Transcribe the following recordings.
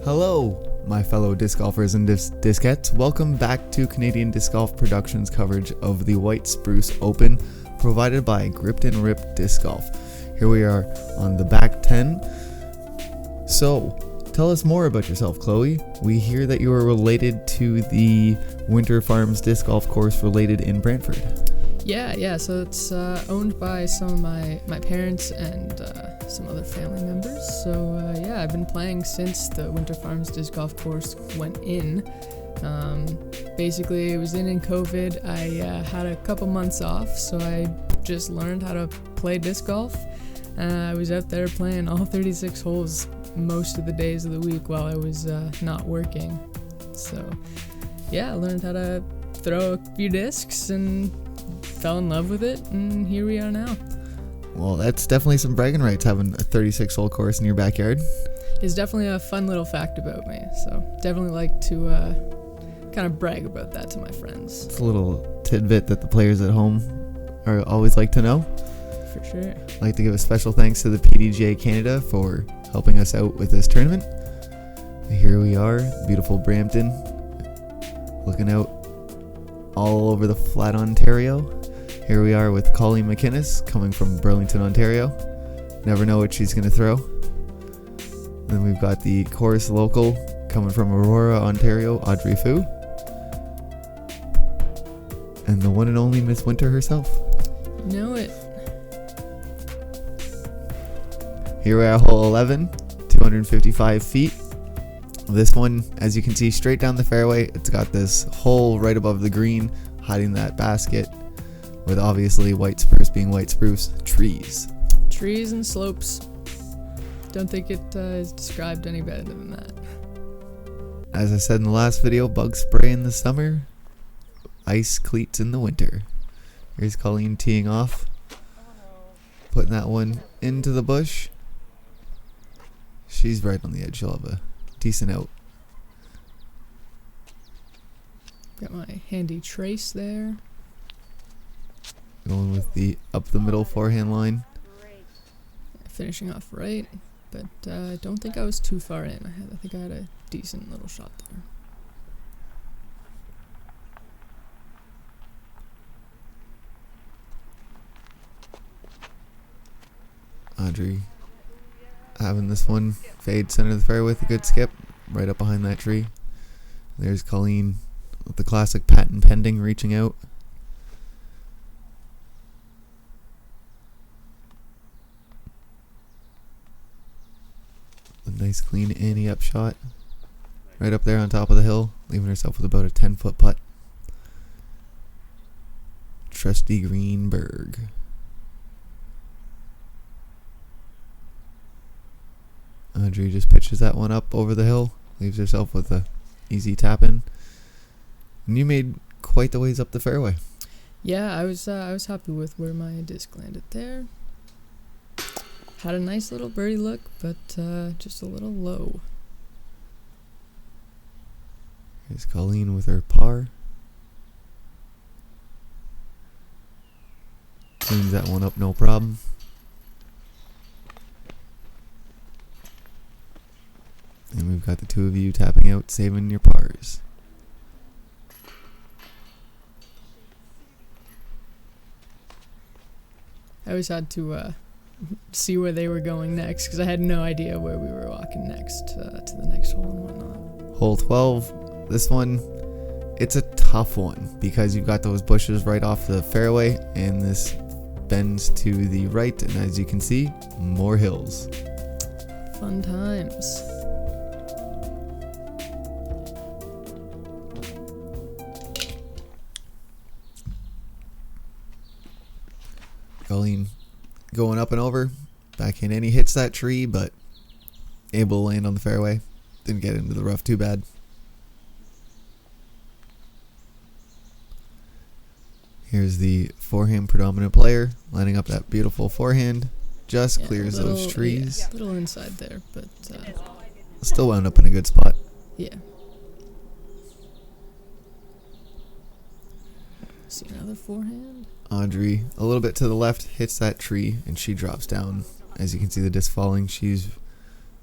Hello, my fellow disc golfers and discettes. Welcome back to Canadian Disc Golf Productions coverage of the White Spruce Open, provided by Gripped and Ripped Disc Golf. Here we are on the back 10. So, tell us more about yourself, Chloe. We hear that you are related to the Winter Farms disc golf course related in Brantford. Yeah. So it's owned by some of my parents and some other family members. So I've been playing since the Winter Farms disc golf course went in. Basically, it was in COVID. I had a couple months off, so I just learned how to play disc golf. I was out there playing all 36 holes most of the days of the week while I was not working. So I learned how to throw a few discs and fell in love with it, and here we are now. Well, that's definitely some bragging rights, having a 36-hole course in your backyard. It's definitely a fun little fact about me, so definitely like to kind of brag about that to my friends. It's a little tidbit that the players at home are always like to know. For sure. I'd like to give a special thanks to the PDGA Canada for helping us out with this tournament. Here we are, beautiful Brampton, looking out all over the flat Ontario. Here we are with Colleen McInnes coming from Brampton Ontario. Never know what she's going to throw. Then we've got the course local coming from Aurora, Ontario, Audrey Fu. And the one and only Miss Winter herself. Know it. Here we are, hole 11, 255 feet. This one, as you can see, straight down the fairway. It's got this hole right above the green, hiding that basket, with obviously white spruce being white spruce, trees. Trees and slopes. Don't think it is described any better than that. As I said in the last video, bug spray in the summer, ice cleats in the winter. Here's Colleen teeing off, putting that one into the bush. She's right on the edge. She'll have a decent out. Got my handy trace there. Going with the up the middle forehand line. Finishing off right, but I don't think I was too far in. I think I had a decent little shot there. Audrey having this one fade center of the fairway with a good skip right up behind that tree. There's Colleen with the classic patent pending, reaching out. A nice clean Annie up shot right up there on top of the hill, leaving herself with about a 10-foot putt. Trusty Greenberg. Audrey just pitches that one up over the hill, leaves herself with a easy tap in. And you made quite the ways up the fairway. Yeah, I was happy with where my disc landed there. Had a nice little birdie look, but just a little low. Here's Colleen with her par. Cleans that one up, no problem. And we've got the two of you tapping out, saving your pars. I always had to see where they were going next, because I had no idea where we were walking next to the next hole and whatnot. Hole 12, this one, it's a tough one because you've got those bushes right off the fairway, and this bends to the right, and as you can see, more hills. Fun times. Colleen going up and over, backhand, and he hits that tree, but able to land on the fairway. Didn't get into the rough too bad. Here's the forehand predominant player, lining up that beautiful forehand. Just clears those trees. Yeah, a little inside there, but still wound up in a good spot. Yeah. See another forehand. Audrey, a little bit to the left, hits that tree, and she drops down. As you can see the disc falling, she's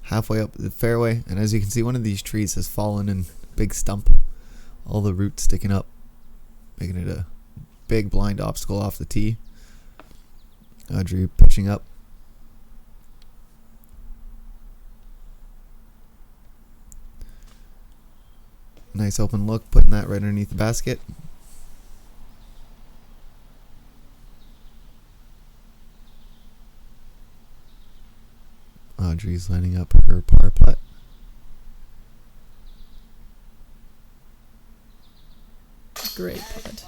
halfway up the fairway, and as you can see, one of these trees has fallen in big stump, all the roots sticking up, making it a big blind obstacle off the tee. Audrey pitching up. Nice open look, putting that right underneath the basket. Audrey's lining up her par putt. Great putt.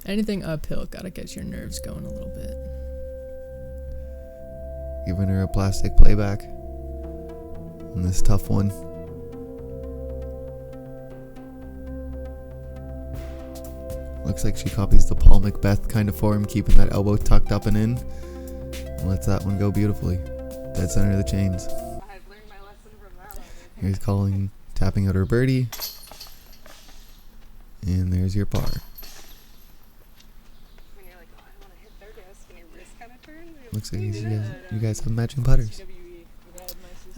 Anything uphill, gotta get your nerves going a little bit. Giving her a plastic playback on this tough one. Looks like she copies the Paul Macbeth kind of form, keeping that elbow tucked up and in. And lets that one go beautifully. Dead center of the chains. I've learned my lesson from that one. Here's Colleen tapping out her birdie. And there's your par. When you're like, oh, I want to hit their disc, and your wrist kind of turns. Looks like you guys have matching putters.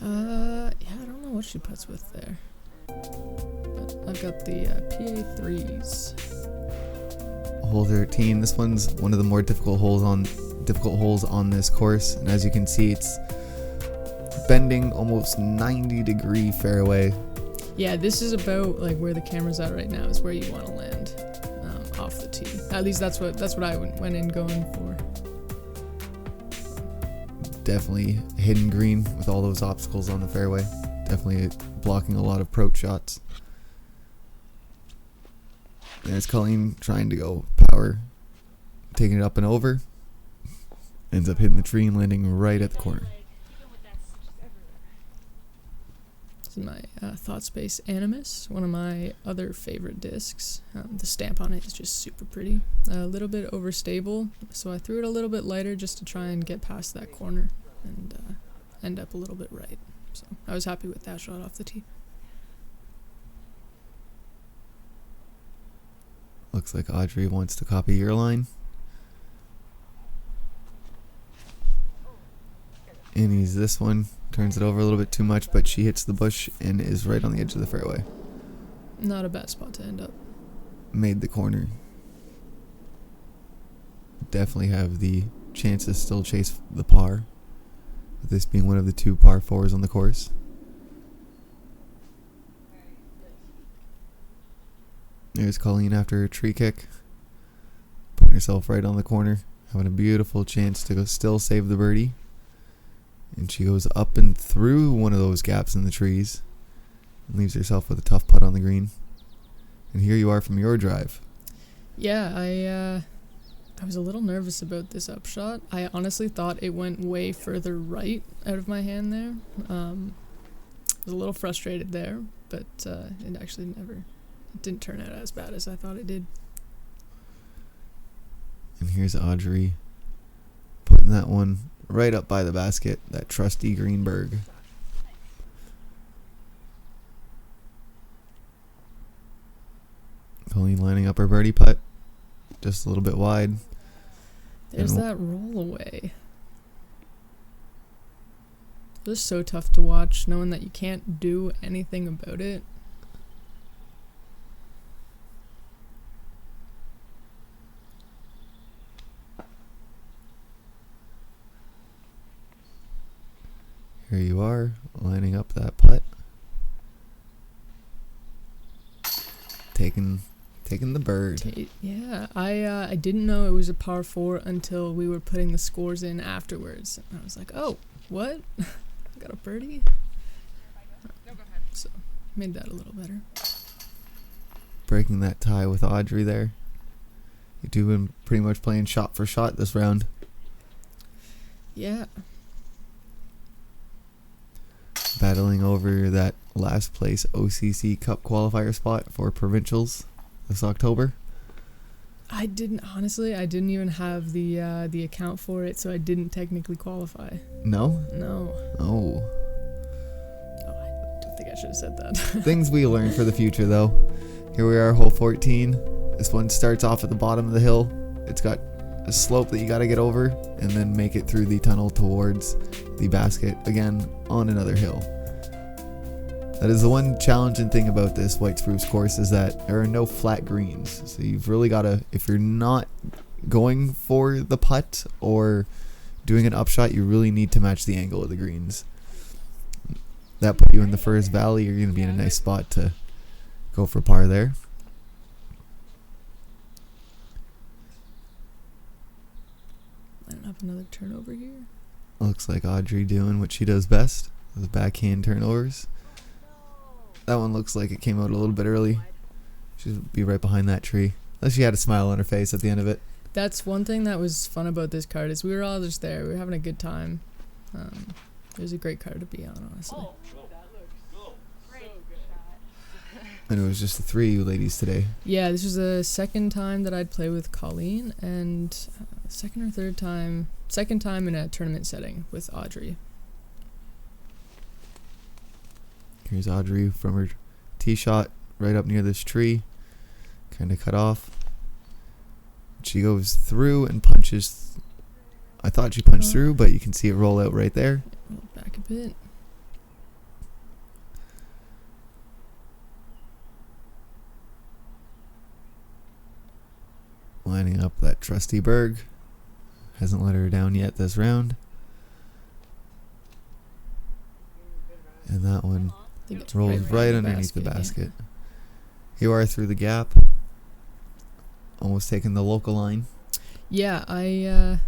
Yeah, I don't know what she puts with there. But I've got the PA3s. Hole 13. This one's one of the more difficult holes on this course, and as you can see, it's bending almost 90-degree fairway. Yeah, this is about like where the camera's at right now is where you want to land off the tee. At least that's what I went in going for. Definitely hidden green with all those obstacles on the fairway. Definitely blocking a lot of approach shots. There's Colleen trying to go power, taking it up and over. Ends up hitting the tree and landing right at the corner. This is my Thought Space Animus, one of my other favorite discs. The stamp on it is just super pretty. A little bit overstable, so I threw it a little bit lighter just to try and get past that corner and end up a little bit right. So I was happy with that shot off the tee. Looks like Audrey wants to copy your line. And he's this one. Turns it over a little bit too much, but she hits the bush and is right on the edge of the fairway. Not a bad spot to end up. Made the corner. Definitely have the chance to still chase the par, with this being one of the 2 par 4s on the course. There's Colleen after her tree kick, putting herself right on the corner, having a beautiful chance to go still save the birdie. And she goes up and through one of those gaps in the trees and leaves herself with a tough putt on the green. And here you are from your drive. Yeah, I was a little nervous about this upshot. I honestly thought it went way further right out of my hand there. I was a little frustrated there, but it actually it didn't turn out as bad as I thought it did. And here's Audrey putting that one right up by the basket, that trusty Greenberg. Colleen lining up her birdie putt, just a little bit wide. There's that roll away. It was so tough to watch, knowing that you can't do anything about it. Here you are, lining up that putt. Taking the bird. Yeah, I didn't know it was a par 4 until we were putting the scores in afterwards. And I was like, oh, what? I got a birdie? So, made that a little better. Breaking that tie with Audrey there. You two been pretty much playing shot for shot this round. Yeah. Battling over that last place OCC Cup qualifier spot for provincials this October. I didn't even have the account for it, so I didn't technically qualify. No? No. Oh. I don't think I should have said that. Things we learn for the future, though. Here we are, hole 14. This one starts off at the bottom of the hill. It's got a slope that you got to get over and then make it through the tunnel towards the basket again on another hill. That is the one challenging thing about this White Spruce course, is that there are no flat greens. So you've really got to, if you're not going for the putt or doing an upshot, you really need to match the angle of the greens. That put you in the first valley. You're going to be in a nice spot to go for par there. I don't have another turnover here. Looks like Audrey doing what she does best, with backhand turnovers. That one looks like it came out a little bit early. She'd be right behind that tree. Unless she had a smile on her face at the end of it. That's one thing that was fun about this card, is we were all just there. We were having a good time. It was a great card to be on, honestly. And it was just the three of you ladies today. Yeah, this was the second time that I'd play with Colleen, and second time in a tournament setting with Audrey. Here's Audrey from her tee shot right up near this tree. Kind of cut off. She goes through and punches. I thought she punched through, but you can see it roll out right there. Roll back a bit. Lining up that trusty Berg. Hasn't let her down yet this round. And that one I think it's rolls right around underneath the yeah. basket. You are through the gap. Almost taking the local line. Yeah, I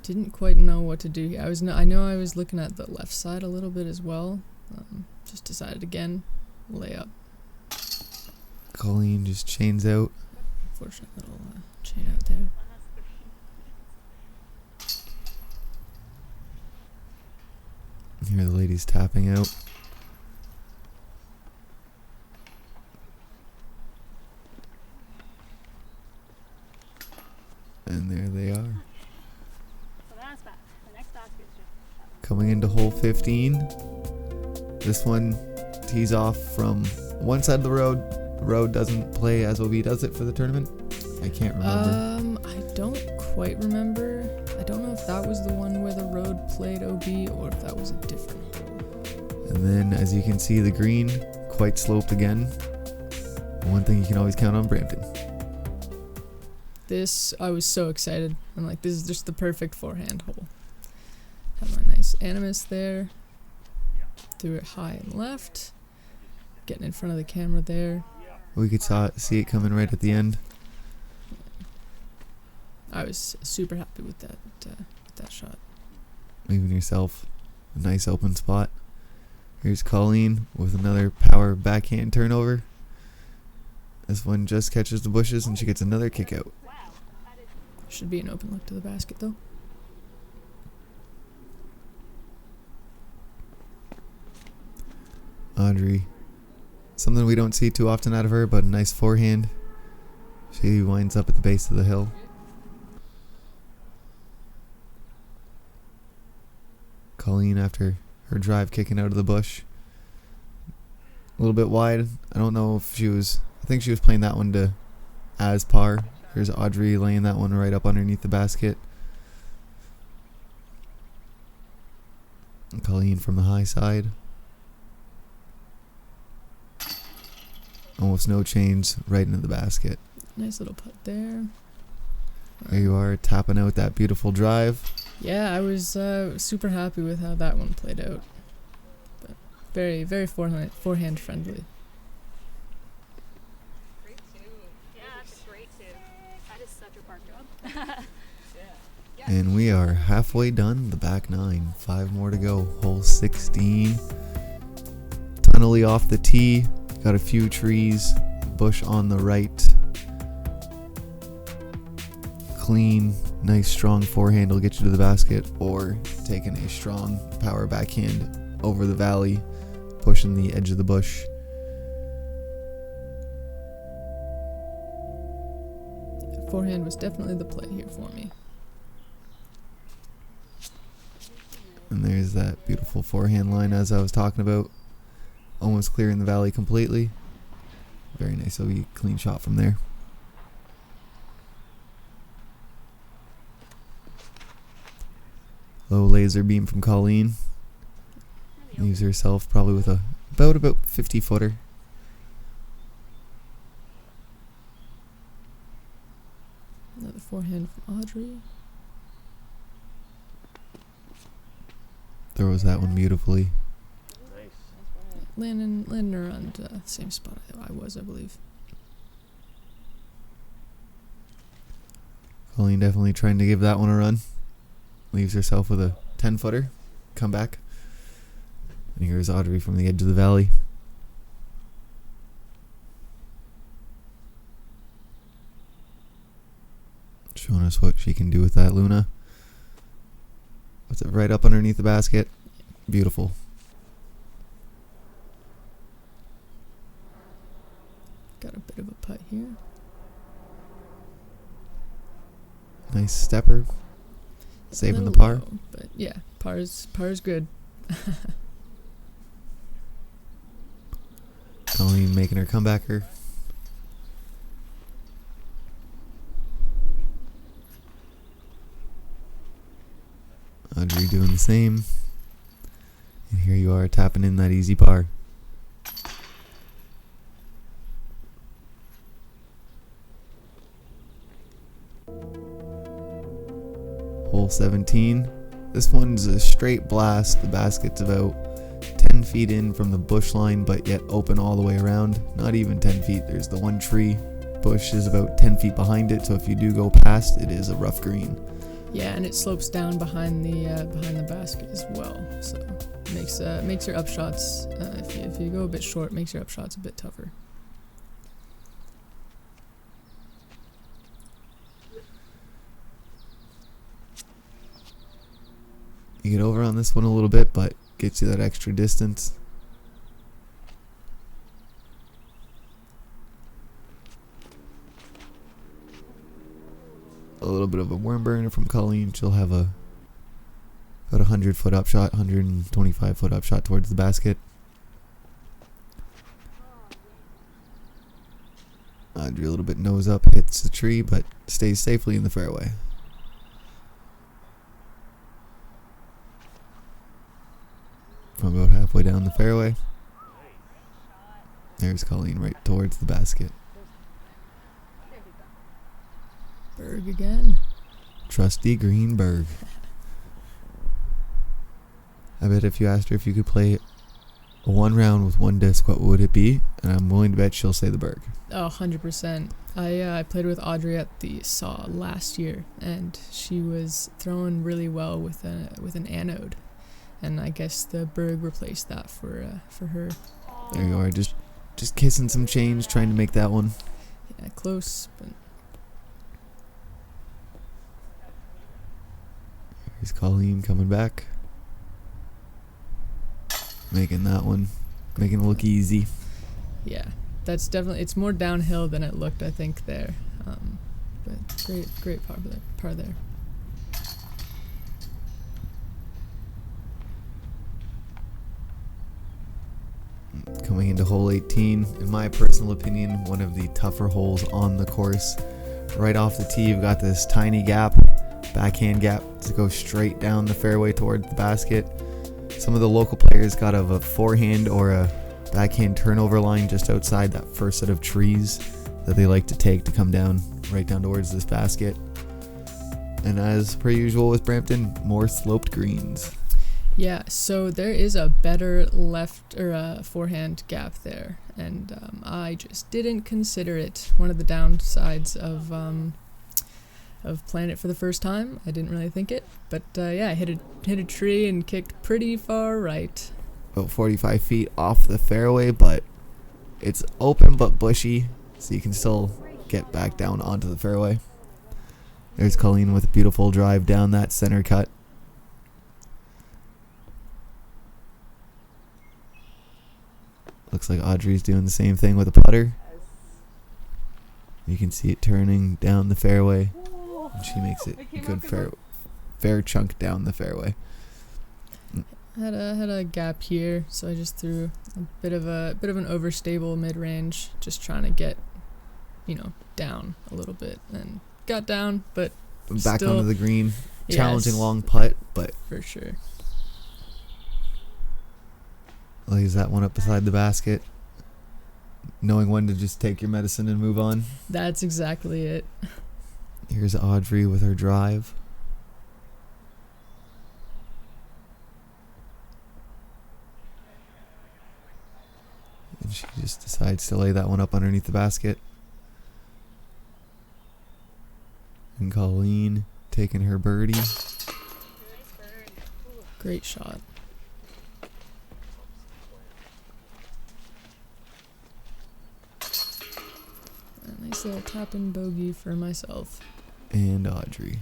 didn't quite know what to do here. I know I was looking at the left side a little bit as well. Just decided again, lay up. Colleen just chains out. Unfortunate little chain out there. Here the ladies tapping out. And there they are. Coming into hole 15. This one tees off from one side of the road. The road doesn't play as OB does it for the tournament. I can't remember. I don't quite remember. I don't know if that was the one where the road played OB or if that was a different hole. And then, as you can see, the green quite sloped again. One thing you can always count on Brampton. This, I was so excited. I'm like, this is just the perfect forehand hole. Have my nice animus there. Threw it high and left. Getting in front of the camera there. We could see it coming right at the end. I was super happy with that shot. Leaving yourself a nice open spot. Here's Colleen with another power backhand turnover. This one just catches the bushes and she gets another kick out. Should be an open look to the basket though. Audrey. Something we don't see too often out of her, but a nice forehand. She winds up at the base of the hill. Colleen, after her drive kicking out of the bush. A little bit wide. I don't know if she was... I think she was playing that one to as par. Here's Audrey laying that one right up underneath the basket. And Colleen from the high side. Almost no change, right into the basket. Nice little putt there. There you are, tapping out that beautiful drive. Yeah, I was super happy with how that one played out. But very, very forehand friendly. Great tune. Yeah, that's a great tune. That is such a park job. And we are halfway done the back nine. 5 more to go. Hole 16. Tunnely off the tee. Got a few trees. Bush on the right. Clean, nice strong forehand will get you to the basket, or taking a strong power backhand over the valley, pushing the edge of the bush. Forehand was definitely the play here for me. And there's that beautiful forehand line as I was talking about. Almost clearing the valley completely. Very nice OB clean shot from there. Low laser beam from Colleen. Leaves herself probably with about 50 footer. Another forehand from Audrey. Throws that one beautifully. Landing around the same spot I was, I believe. Colleen definitely trying to give that one a run. Leaves herself with a 10 footer. Come back. And here's Audrey from the edge of the valley. Showing us what she can do with that Luna. Puts it right up underneath the basket. Beautiful. Got a bit of a putt here. Nice stepper. Saving the Little par. low, but yeah, par's good. Colleen making her comebacker. Audrey doing the same. And here you are tapping in that easy par. Hole 17. This one's a straight blast. The basket's about 10 feet in from the bush line, but yet open all the way around. Not even 10 feet. There's the one tree. Bush is about 10 feet behind it, so if you do go past, it is a rough green. Yeah, and it slopes down behind the basket as well, so makes your upshots. If you go a bit short, makes your upshots a bit tougher. You get over on this one a little bit, but gets you that extra distance. A little bit of a worm burner from Colleen. She'll have about 100-foot upshot, 125-foot upshot towards the basket. Audrey a little bit nose up, hits the tree, but stays safely in the fairway. From about halfway down the fairway. There's Colleen right towards the basket. Berg again. Trusty Greenberg. I bet if you asked her if you could play a one round with one disc, what would it be? And I'm willing to bet she'll say the Berg. Oh, 100%. I played with Audrey at the SAW last year, and she was throwing really well with an anode, and I guess the Berg replaced that for her. There you are, just kissing some change, trying to make that one. Yeah, close, but Here's Colleen coming back. Making that one. Making it look easy. yeah, that's definitely, it's more downhill than it looked, I think, there. But great par there. Coming into hole 18, in my personal opinion, one of the tougher holes on the course. Right off the tee, you've got this tiny gap, backhand gap, to go straight down the fairway toward the basket. Some of the local players got a forehand or a backhand turnover line just outside that first set of trees that they like to take to come down right down towards this basket. And as per usual with Brampton, more sloped greens. Yeah, so there is a better left or forehand gap there, and I just didn't consider it. One of the downsides of playing it for the first time, I didn't really think it, but yeah, I hit a tree and kicked pretty far right. About 45 feet off the fairway, but it's open but bushy, so you can still get back down onto the fairway. There's Colleen with a beautiful drive down that center cut. Looks like Audrey's doing the same thing with a putter. You can see it turning down the fairway, and she makes it a good fair chunk down the fairway. Had a gap here, so I just threw a bit of an overstable mid-range, just trying to get, down a little bit, and got down, but Back still, onto the green. challenging Yes, long putt, but for sure. lays that one up beside the basket, knowing when to just take your medicine and move on. That's exactly it. Here's Audrey with her drive. And she just decides to lay that one up underneath the basket. And Colleen taking her birdie. Nice burn. Ooh. Great shot. A nice little tap in bogey for myself. And Audrey.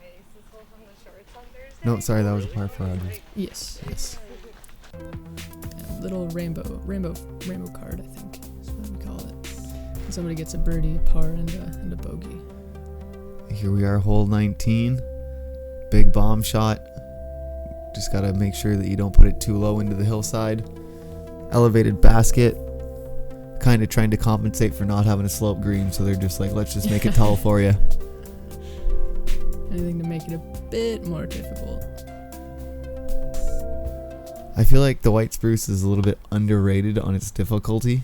Wait, is this hole from the shorts on Thursday? No, sorry, that was a par for Audrey. Yes. Yes. Yeah, little rainbow card, I think is what we call it. When somebody gets a birdie, a par, and a bogey. Here we are, hole 19. Big bomb shot. Just gotta make sure that you don't put it too low into the hillside. Elevated basket. Kind of trying to compensate for not having a slope green, so they're just like, let's just make it tall for you. Anything to make it a bit more difficult. I feel like the White Spruce is a little bit underrated on its difficulty,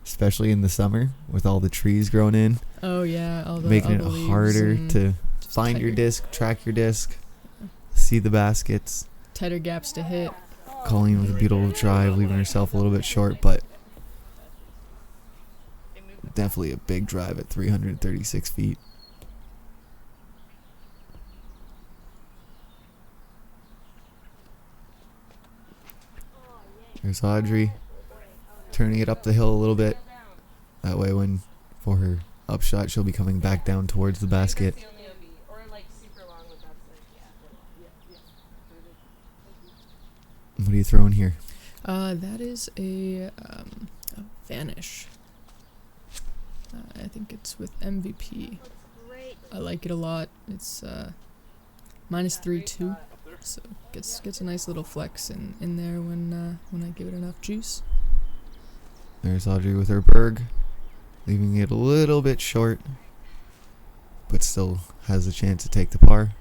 especially in the summer with all the trees growing in, Oh yeah, all the making all the it leaves harder and to just find your tighter- disc, track your disc, see the baskets. tighter gaps to hit. Colleen with a beautiful drive, leaving herself a little bit short, but definitely a big drive at 336 feet. There's Audrey turning it up the hill a little bit. That way when for her upshot she'll be coming back down towards the basket. What are you throwing here? That is a vanish. I think it's with MVP. Great. I like it a lot. It's minus 3-2, so gets a nice little flex in there when I give it enough juice. There's Audrey with her berg, leaving it a little bit short, but still has a chance to take the par.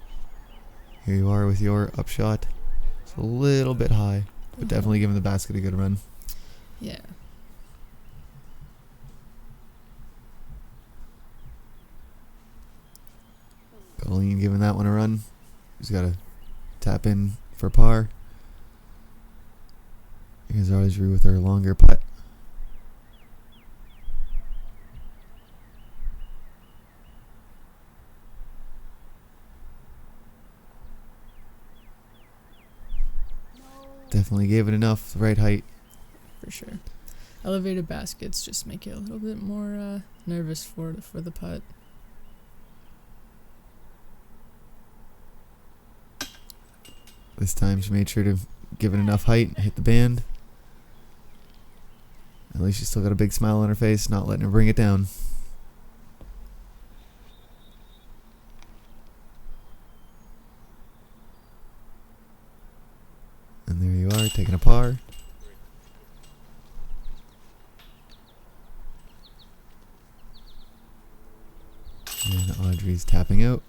Here you are with your upshot. It's a little bit high, but definitely giving the basket a good run. Yeah. Colleen giving that one a run. She's got to tap in for par. Here's Audrey with her longer putt. Definitely gave it enough, the right height. For sure. Elevated baskets just make you a little bit more nervous for the putt. This time she made sure to give it enough height and hit the band. At least she's still got a big smile on her face, not letting her bring it down. And there you are, taking a par. And Audrey's tapping out.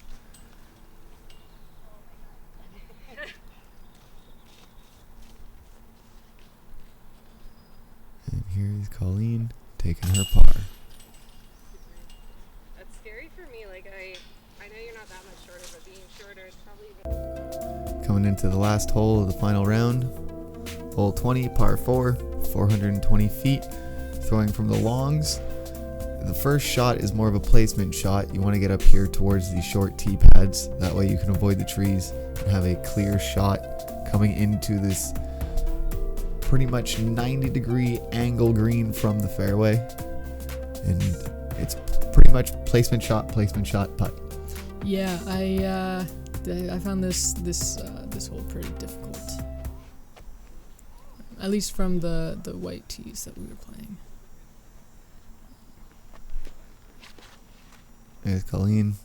And here's Colleen taking her par. That's scary for me. Like I know you're not that much shorter, but being shorter is probably. Coming into the last hole of the final round. Hole 20, par 4, 420 feet. Throwing from the longs. The first shot is more of a placement shot. You want to get up here towards the short tee pads. That way you can avoid the trees and have a clear shot coming into this pretty much 90-degree angle green from the fairway. And it's pretty much placement shot, putt. Yeah, I found this hole pretty difficult. At least from the white tees that we were playing. There's Colleen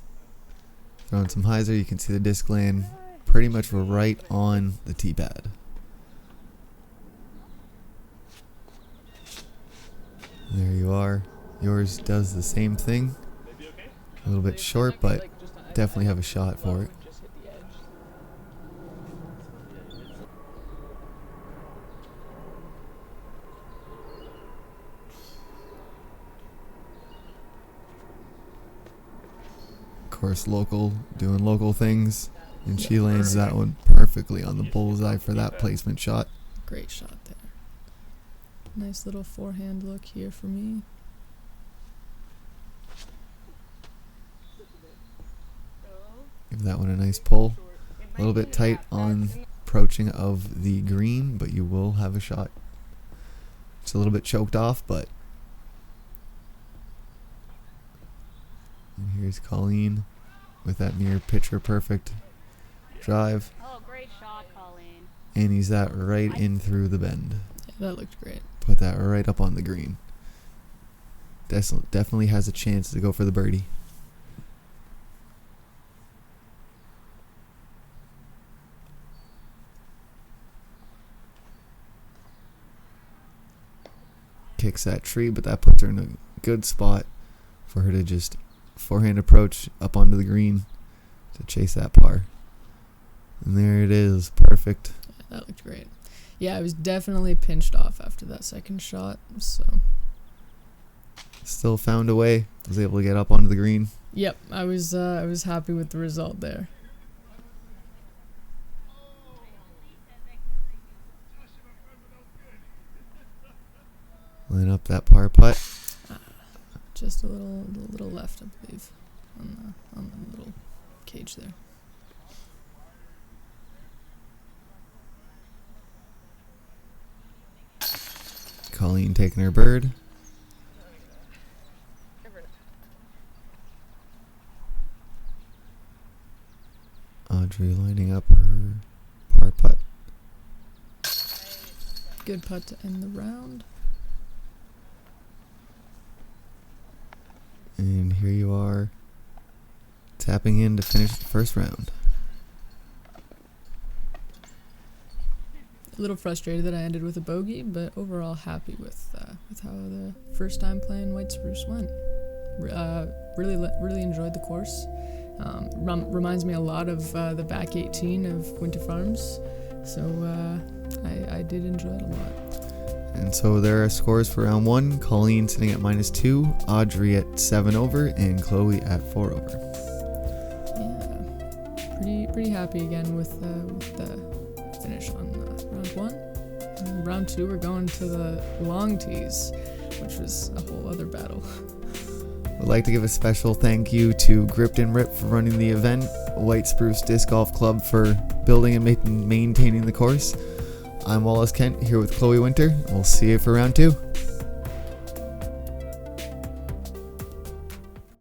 throwing some hyzer. You can see the disc land pretty much right on the tee pad. There you are. Yours does the same thing. A little bit short, but definitely have a shot for it. course, doing local things. And she lands that one perfectly on the bullseye for that placement shot. Great shot there. Nice little forehand look here for me. Give that one a nice pull. A little bit tight on approaching of the green, but you will have a shot. It's a little bit choked off, but. And here's Colleen with that near picture perfect drive. Oh, great shot, Colleen. And he's that right in through the bend. Yeah, that looked great. Put that right up on the green. Definitely has a chance to go for the birdie. Kicks that tree, but that puts her in a good spot for her to just forehand approach up onto the green to chase that par. And there it is, perfect. Yeah, that looked great. Yeah, I was definitely pinched off after that second shot, so. Still found a way, was able to get up onto the green. Yep, I was happy with the result there. Line up that par putt. Just a little left, I believe, on the little cage there. Colleen taking her bird. Audrey lining up her par putt. Good putt to end the round. And here you are, tapping in to finish the first round. A little frustrated that I ended with a bogey, but overall happy with how the first time playing White Spruce went. Really enjoyed the course. Reminds me a lot of the back 18 of Winter Farms, so I did enjoy it a lot. And so there are scores for round one. Colleen sitting at -2, Audrey at 7 over, and Chloe at 4 over. Yeah, pretty happy again with the finish on round one. And round two, we're going to the long tees, which was a whole other battle. I'd like to give a special thank you to Gripped and Rip for running the event, White Spruce Disc Golf Club for building and maintaining the course. I'm Wallace Kent here with Chloe Winter. We'll see you for round two.